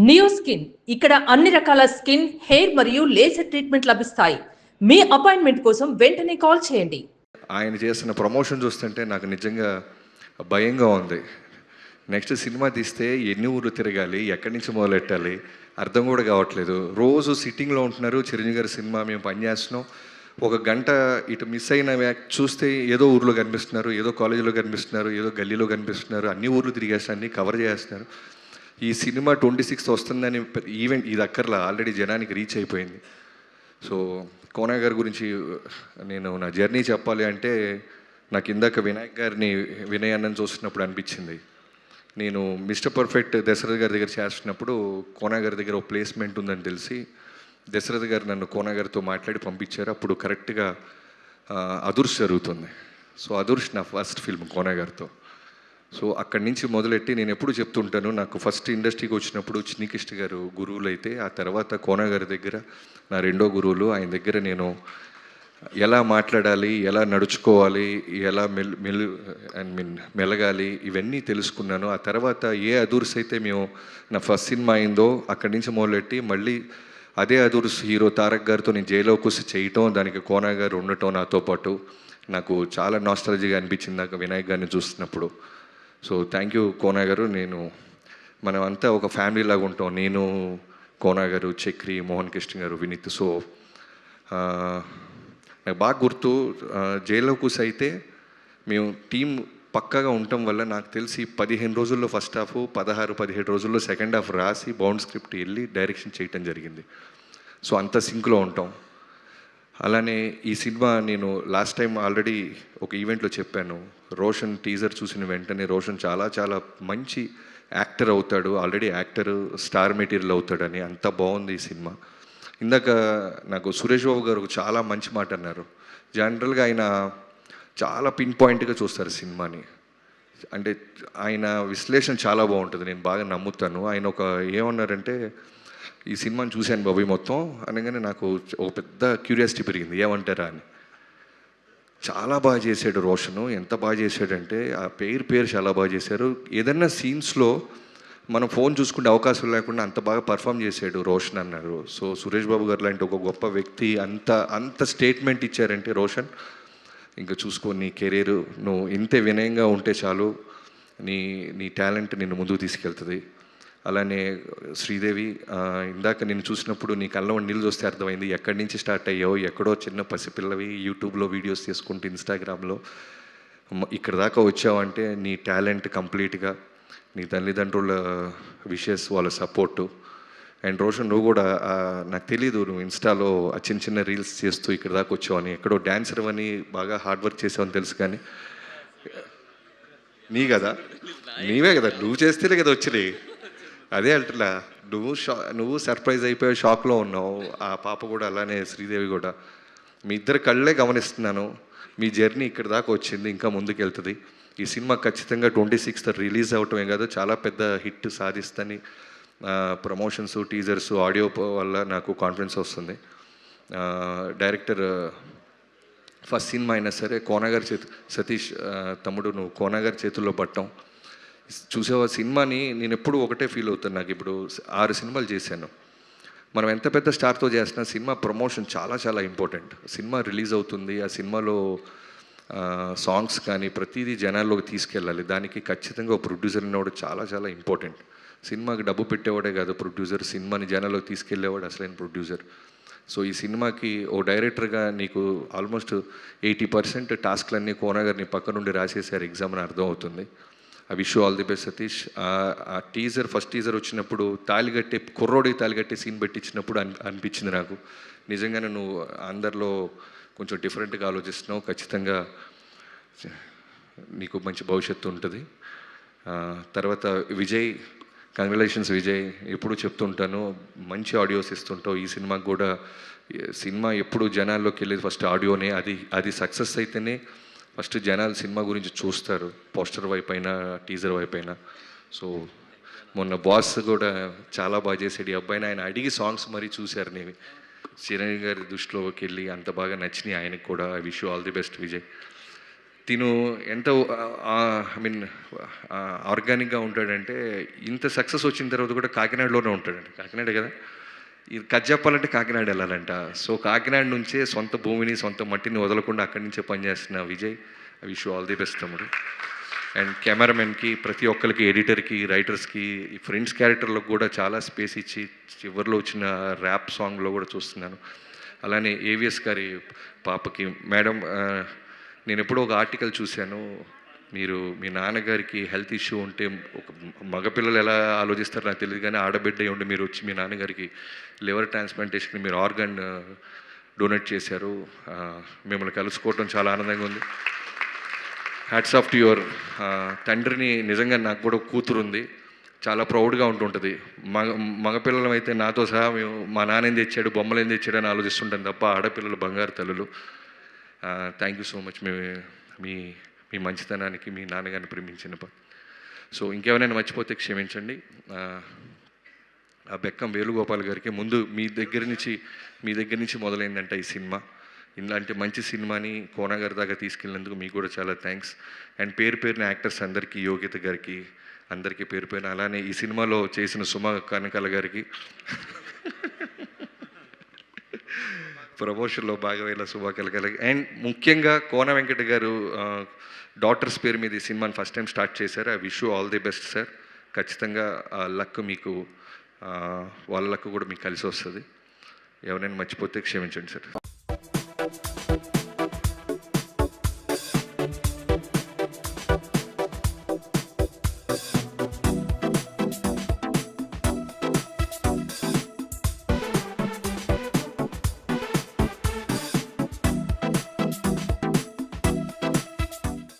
Neo skin ఇక్కడ అన్ని రకాల స్కిన్, హెయిర్ మరియు లేజర్ ట్రీట్మెంట్ లభిస్తాయి. మీ అపాయింట్మెంట్ కోసం వెంటనే కాల్ చేయండి. ఆయన చేసిన ప్రమోషన్ చూస్తుంటే నాకు నిజంగా భయంగా ఉంది. నెక్స్ట్ సినిమా తీస్తే ఎన్ని ఊర్లు తిరగాలి, ఎక్కడి నుంచి మొదలెట్టాలి అర్థం కూడా కావట్లేదు. రోజు సిట్టింగ్లో ఉంటున్నారు. చిరంజీవి గారి సినిమా మేము పనిచేస్తున్నాం, ఒక గంట ఇటు మిస్ అయిన చూస్తే ఏదో ఊర్లో కనిపిస్తున్నారు, ఏదో కాలేజీలో కనిపిస్తున్నారు, ఏదో గల్లీలో కనిపిస్తున్నారు, అన్ని ఊర్లు తిరిగేస్తారు, అన్ని కవర్ చేస్తున్నారు. ఈ సినిమా 26th వస్తుందని ఈవెంట్ ఇది అక్కర్లా, ఆల్రెడీ జనానికి రీచ్ అయిపోయింది. సో కోన గారి గురించి నేను నా జర్నీ చెప్పాలి అంటే నాకు ఇందాక వినాయక్ గారిని వినయ్ అన్నని చూస్తున్నప్పుడు అనిపించింది. నేను మిస్టర్ పర్ఫెక్ట్ దశరథ్ గారి దగ్గర చేస్తున్నప్పుడు కోన గారి దగ్గర ఒక ప్లేస్మెంట్ ఉందని తెలిసి దశరథ్ గారు నన్ను కోన గారితో మాట్లాడి పంపించారు. అప్పుడు కరెక్ట్గా అదుర్స్ జరుగుతుంది. సో అదుర్స్ నా ఫస్ట్ ఫిల్మ్ కోన గారితో. సో అక్కడి నుంచి మొదలెట్టి నేను ఎప్పుడు చెప్తుంటాను, నాకు ఫస్ట్ ఇండస్ట్రీకి వచ్చినప్పుడు చిన్నికిష్ట గారు గురువులు అయితే, ఆ తర్వాత కోన గారి దగ్గర నా రెండో గురువులు. ఆయన దగ్గర నేను ఎలా మాట్లాడాలి, ఎలా నడుచుకోవాలి, ఎలా మెలగాలి ఇవన్నీ తెలుసుకున్నాను. ఆ తర్వాత ఏ అదూర్స్ అయితే మేము నా ఫస్ట్ సినిమా అయిందో అక్కడి నుంచి మొదలెట్టి మళ్ళీ అదే అదూర్స్ హీరో తారక్ గారితో నేను జైలోకి చేయటం, దానికి కోన గారు ఉండటం నాతో పాటు నాకు చాలా నాస్టాలజీగా అనిపించింది నాకు వినాయక్ గారిని చూస్తున్నప్పుడు. సో థ్యాంక్ యూ కోన గారు. మనం అంతా ఒక ఫ్యామిలీ లాగా ఉంటాం, నేను కోన గారు, చక్రి, మోహన్ కృష్ణ గారు, వినీత్. సో నాకు బాగా గుర్తు, జైల్లో కూసి అయితే మేము టీం పక్కాగా ఉండటం వల్ల నాకు తెలిసి 15 రోజుల్లో ఫస్ట్ హాఫ్, 16-17 రోజుల్లో సెకండ్ హాఫ్ రాసి బౌండ్ స్క్రిప్ట్ వెళ్ళి డైరెక్షన్ చేయటం జరిగింది. సో అంత సింక్లో ఉంటాం. అలానే ఈ సినిమా నేను లాస్ట్ టైం ఆల్రెడీ ఒక ఈవెంట్లో చెప్పాను, రోషన్ టీజర్ చూసిన వెంటనే రోషన్ చాలా చాలా మంచి యాక్టర్ అవుతాడు, ఆల్రెడీ యాక్టర్ స్టార్ మెటీరియల్ అవుతాడని. అంత బాగుంది ఈ సినిమా. ఇందాక నాకు సురేష్ బాబు గారు చాలా మంచి మాట అన్నారు. జనరల్గా ఆయన చాలా పిన్ పాయింట్గా చూస్తారు సినిమాని, అంటే ఆయన విశ్లేషణ చాలా బాగుంటుంది, నేను బాగా నమ్ముతాను. ఆయన ఏమన్నారంటే, ఈ సినిమాని చూశాను బాబు మొత్తం అనగానే నాకు ఒక పెద్ద క్యూరియాసిటీ పెరిగింది, ఏమంటారా అని. చాలా బాగా చేశాడు రోషను. ఎంత బాగా చేశాడంటే ఆ పేరు చాలా బాగా చేశారు. ఏదన్నా సీన్స్లో మనం ఫోన్ చూసుకునే అవకాశం లేకుండా అంత బాగా పర్ఫామ్ చేశాడు రోషన్ అన్నారు. సో సురేష్ బాబు గారు లాంటి ఒక గొప్ప వ్యక్తి అంత స్టేట్మెంట్ ఇచ్చారంటే రోషన్, ఇంకా చూసుకో, నీ కెరీర్ నువ్వు ఇంతే వినయంగా ఉంటే చాలు, నీ టాలెంట్ నిన్ను ముందుకు తీసుకెళ్తుంది. అలానే శ్రీదేవి, ఇందాక నేను చూసినప్పుడు నీ కళ్ళ నీళ్ళు చూస్తే అర్థమైంది ఎక్కడి నుంచి స్టార్ట్ అయ్యావు. ఎక్కడో చిన్న పసిపిల్లవి యూట్యూబ్లో వీడియోస్ చేసుకుంటూ ఇన్స్టాగ్రామ్లో ఇక్కడ దాకా వచ్చావంటే నీ టాలెంట్ కంప్లీట్గా నీ తల్లిదండ్రుల విషెస్, వాళ్ళ సపోర్టు. అండ్ రోషన్, నువ్వు కూడా నాకు తెలీదు, నువ్వు ఇన్స్టాలో చిన్న చిన్న రీల్స్ చేస్తూ ఇక్కడ దాకా వచ్చావని, ఎక్కడో డాన్సర్ అని బాగా హార్డ్ వర్క్ చేసావని తెలుసు, కానీ నీవే కదా, నువ్వు చేస్తేనే కదా వచ్చినాయి. అదే అంటున్నా, నువ్వు సర్ప్రైజ్ అయిపోయి షాక్లో ఉన్నావు. ఆ పాప కూడా అలానే, శ్రీదేవి కూడా. మీ ఇద్దరు కళ్ళే గమనిస్తున్నాను, మీ జర్నీ ఇక్కడ దాకా వచ్చింది, ఇంకా ముందుకు వెళ్తుంది. ఈ సినిమా ఖచ్చితంగా 26th రిలీజ్ అవటమే కాదు, చాలా పెద్ద హిట్ సాధిస్తని ప్రమోషన్స్, టీజర్స్, ఆడియో వల్ల నాకు కాన్ఫిడెన్స్ వస్తుంది. డైరెక్టర్ ఫస్ట్ సినిమా అయినా సరే కోనగారి సతీష్ తమ్ముడు, నువ్వు కోనగారి చేతుల్లో పట్టం చూసావా సినిమాని. నేను ఎప్పుడు ఒకటే ఫీల్ అవుతాను, నాకు ఇప్పుడు 6 సినిమాలు చేశాను. మనం ఎంత పెద్ద స్టార్తో చేసినా సినిమా ప్రమోషన్ చాలా చాలా ఇంపార్టెంట్. సినిమా రిలీజ్ అవుతుంది, ఆ సినిమాలో సాంగ్స్ కానీ ప్రతిదీ జనాల్లోకి తీసుకెళ్ళాలి. దానికి ఖచ్చితంగా ఒక ప్రొడ్యూసర్ ఉన్నవాడు చాలా చాలా ఇంపార్టెంట్. సినిమాకి డబ్బు పెట్టేవాడే కాదు ప్రొడ్యూసర్, సినిమాని జనాల్లోకి తీసుకెళ్ళేవాడు అసలైన ప్రొడ్యూసర్. సో ఈ సినిమాకి ఓ డైరెక్టర్గా నీకు ఆల్మోస్ట్ 80% టాస్క్లన్నీ కోనగారిని పక్క నుండి రాసేసారు ఎగ్జామ్ అని అర్థం అవుతుంది. I wish you all the best Satish. ఆ ఫస్ట్ టీజర్ వచ్చినప్పుడు కుర్రోడికి తాలిగట్టే సీన్ పెట్టించినప్పుడు అనిపించింది నాకు, నిజంగానే నువ్వు అందరిలో కొంచెం డిఫరెంట్గా ఆలోచిస్తున్నావు, ఖచ్చితంగా నీకు మంచి భవిష్యత్తు ఉంటుంది. తర్వాత విజయ్, కంగ్రాచులేషన్స్ విజయ్. ఎప్పుడు చెప్తుంటాను, మంచి ఆడియోస్ ఇస్తుంటావు. ఈ సినిమాకి కూడా, సినిమా ఎప్పుడు జనాల్లోకి వెళ్ళేది ఫస్ట్ ఆడియోనే. అది సక్సెస్ అయితేనే ఫస్ట్ జనాలు సినిమా గురించి చూస్తారు, పోస్టర్ వైపు అయినా టీజర్ వైపు అయినా. సో మొన్న బాస్ కూడా చాలా బాగా చేసాడు ఈ అబ్బాయిని, ఆయన అడిగి సాంగ్స్ మరీ చూశారు. నేను చిరంజీవి గారి దృష్టిలోకి వెళ్ళి అంత బాగా నచ్చినాయి ఆయనకు కూడా. I wish you all the best Vijay. తిను ఎంత ఐ మీన్ ఆర్గానిక్గా ఉంటాడంటే ఇంత సక్సెస్ వచ్చిన తర్వాత కూడా కాకినాడలోనే ఉంటాడండి. కాకినాడే కదా, ఇది కథ చెప్పాలంటే కాకినాడ వెళ్ళాలంట. సో కాకినాడ నుంచే సొంత భూమిని సొంత మట్టిని వదలకుండా అక్కడి నుంచే పనిచేస్తున్న Vijay, I wish you all the best తమ్ముడు. అండ్ కెమెరామెన్కి, ప్రతి ఒక్కరికి, ఎడిటర్కి, రైటర్స్కి, ఈ ఫ్రెండ్స్ క్యారెక్టర్లకు కూడా చాలా స్పేస్ ఇచ్చి చివరిలో వచ్చిన ర్యాప్ సాంగ్లో కూడా చూస్తున్నాను. అలానే ఏవిఎస్ గారి పాపకి, మేడం నేను ఎప్పుడో ఒక ఆర్టికల్ చూశాను, మీరు మీ నాన్నగారికి హెల్త్ ఇష్యూ ఉంటే, ఒక మగపిల్లలు ఎలా ఆలోచిస్తారో నాకు తెలియదు కానీ ఆడబిడ్డ ఉండి మీరు వచ్చి మీ నాన్నగారికి లివర్ ట్రాన్స్ప్లాంటేషన్కి మీరు ఆర్గన్ డొనేట్ చేశారు. మిమ్మల్ని కలుసుకోవటం చాలా ఆనందంగా ఉంది. హ్యాట్స్ ఆఫ్ టు యువర్ తండ్రిని. నిజంగా నాకు కూడా కూతురు ఉంది, చాలా ప్రౌడ్గా ఉంటుంటుంది. మగపిల్లలం అయితే నాతో సహా మేము మా నాన్న ఏం తెచ్చాడు, బొమ్మలు ఏం తెచ్చాడు అని ఆలోచిస్తుంటాం తప్ప ఆడపిల్లలు బంగారు తల్లులు. థ్యాంక్ యూ సో మచ్ మీ మీ మంచితనానికి, మీ నాన్నగారిని ప్రేమించిన. సో ఇంకేమైనా మర్చిపోతే క్షమించండి. ఆ బెక్కం వేణుగోపాల్ గారికి ముందు మీ దగ్గర నుంచి మొదలైందంట ఈ సినిమా. ఇలాంటి మంచి సినిమాని కోన గారి దాకా తీసుకెళ్ళినందుకు మీకు కూడా చాలా థ్యాంక్స్. అండ్ పేరున యాక్టర్స్ అందరికీ, యోగిత గారికి, అందరికీ పేరున, అలానే ఈ సినిమాలో చేసిన సుమ కనకాల గారికి, ప్రమోషన్లో భాగమైన సుమ కనకాలకి, అండ్ ముఖ్యంగా కోన వెంకట గారు డాటర్స్ పేరు మీద ఈ సినిమాని ఫస్ట్ టైం స్టార్ట్ చేశారు. I wish you all the best sir. ఖచ్చితంగా ఆ లక్ మీకు, వాళ్ళ లక్ కూడా మీకు కలిసి వస్తుంది. ఎవరైనా మర్చిపోతే క్షమించండి సార్.